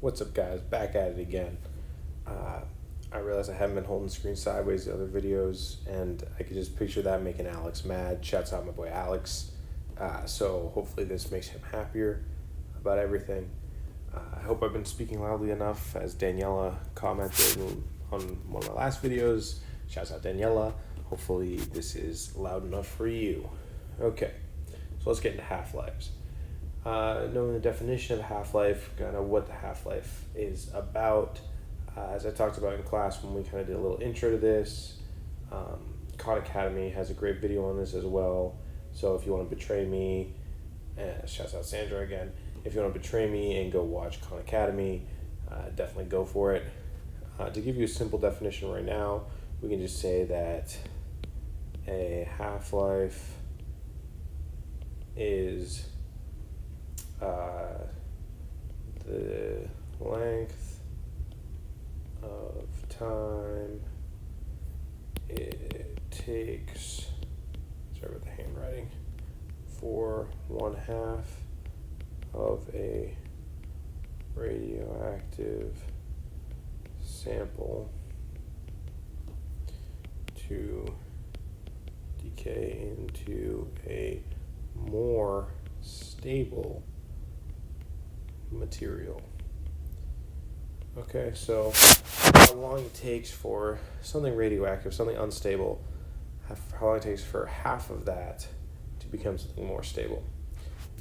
What's up, guys? Back at it again. I realize I haven't been holding the screen sideways the other videos, and I could just picture that making Alex mad. Shouts out my boy Alex. So hopefully this makes him happier about everything. I hope I've been speaking loudly enough, as Daniela commented on one of my last videos. Shouts out Daniela. Hopefully this is loud enough for you. Okay, so let's get into half-lives. Knowing the definition of half-life, kind of what the half-life is about. As I talked about in class when we kind of did a little intro to this, Khan Academy has a great video on this as well. So if you want to betray me, shouts out Sandra again, if you want to betray me and go watch Khan Academy, definitely go for it. To give you a simple definition right now, we can just say that a half-life is the length of time it takes, sorry about the handwriting, for 1/2 of a radioactive sample to decay into a more stable material. Okay, so how long it takes for something radioactive, something unstable, how long it takes for half of that to become something more stable.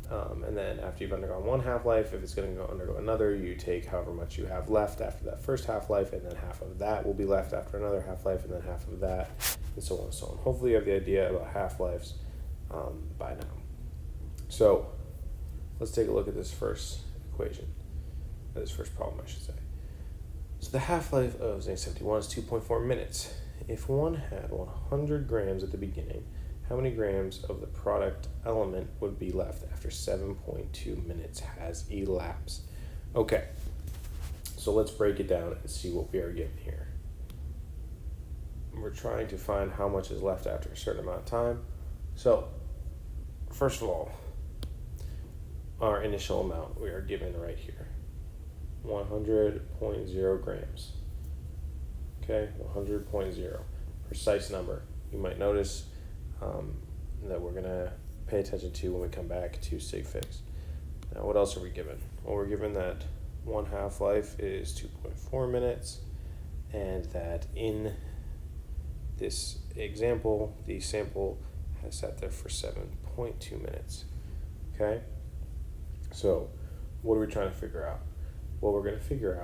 And then after you've undergone one half-life, if it's going to undergo another, you take however much you have left after that first half-life, and then half of that will be left after another half-life, and then half of that, and so on and so on. Hopefully you have the idea about half-lives by now. So let's take a look at this first equation, this first problem, I should say. So the half-life of zinc-71 is 2.4 minutes. If one had 100 grams at the beginning, how many grams of the product element would be left after 7.2 minutes has elapsed? Okay, so let's break it down and see what we are given here. We're trying to find how much is left after a certain amount of time. So, first of all, our initial amount we are given right here. 100.0 grams. Okay, 100.0. Precise number. You might notice that we're going to pay attention to when we come back to sig figs. Now, what else are we given? Well, we're given that one half-life is 2.4 minutes, and that in this example, the sample has sat there for 7.2 minutes. Okay? So, what are we trying to figure out? Well, we're going to figure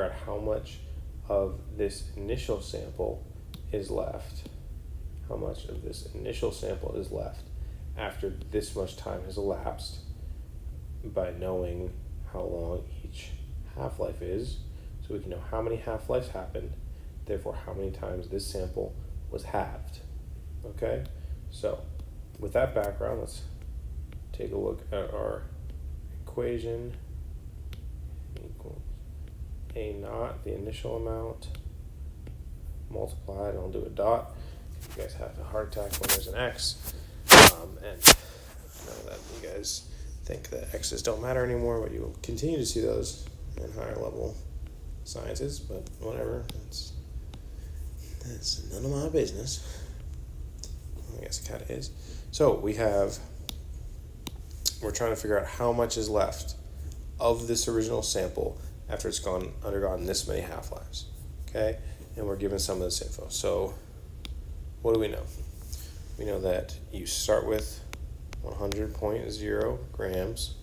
out how much of this initial sample is left. How much of this initial sample is left after this much time has elapsed by knowing how long each half-life is. So we can know how many half-lives happened, therefore how many times this sample was halved. Okay? So, with that background, let's take a look at our equation. Equals A naught, the initial amount, multiplied, I'll do a dot. You guys have a heart attack when there's an X. And I know that you guys think that X's don't matter anymore, but you will continue to see those in higher level sciences, but whatever, that's none of my business. I guess it kind of is. So we're trying to figure out how much is left of this original sample after it's undergone this many half-lives. Okay? And we're given some of this info. So what do we know? We know that you start with 100.0 grams.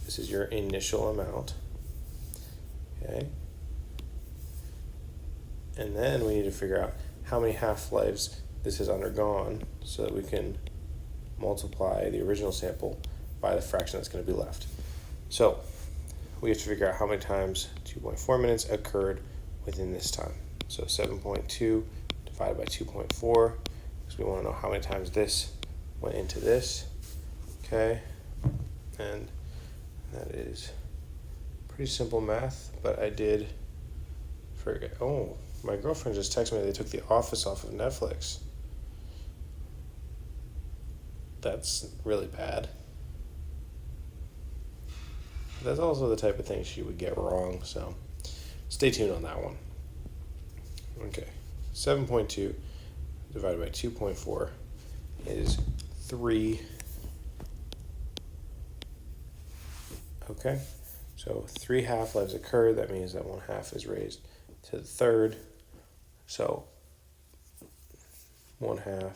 This is your initial amount. Okay? And then we need to figure out how many half-lives this has undergone so that we can multiply the original sample by the fraction that's going to be left. So we have to figure out how many times 2.4 minutes occurred within this time. So 7.2 divided by 2.4, because we want to know how many times this went into this. Okay, and that is pretty simple math, but I did forget. Oh, my girlfriend just texted me they took The Office off of Netflix. That's really bad. That's also the type of thing she would get wrong, so stay tuned on that one. Okay, 7.2 divided by 2.4 is 3. Okay, so 3 half-lives occur. That means that 1/2 is raised to the third. So 1/2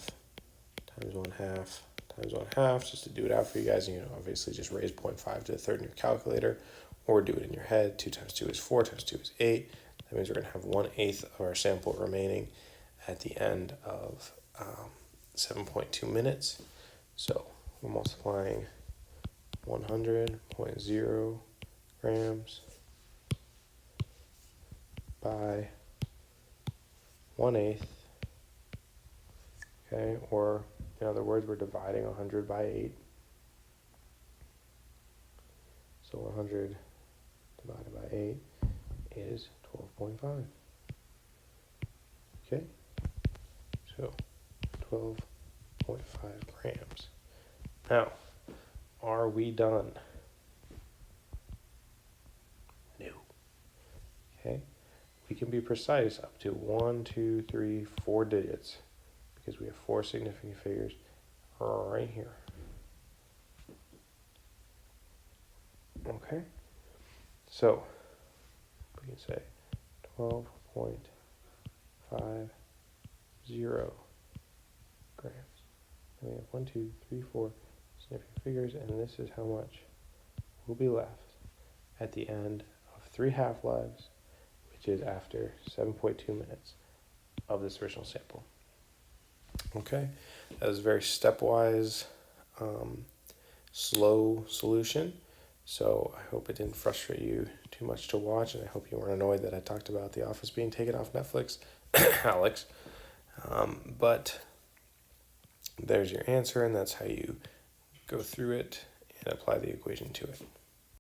times 1/2 times 1/2, just to do it out for you guys. You can obviously just raise 0.5 to the third in your calculator, or do it in your head. 2 times 2 is 4, times 2 is 8. That means we're going to have 1/8 of our sample remaining at the end of 7.2 minutes. So we're multiplying 100.0 grams by 1/8. Okay, or in other words, we're dividing 100 by 8. So 100 divided by 8 is 12.5. Okay, so 12.5 grams. Now, are we done? No. Okay, we can be precise up to 1, 2, 3, 4 digits because we have 4 significant figures right here. Okay, so we can say 12.50 grams. And we have 1, 2, 3, 4 significant figures, and this is how much will be left at the end of 3 half-lives, which is after 7.2 minutes of this original sample. Okay, that was a very stepwise, slow solution. So I hope it didn't frustrate you too much to watch, and I hope you weren't annoyed that I talked about The Office being taken off Netflix, Alex. But there's your answer, and that's how you go through it and apply the equation to it.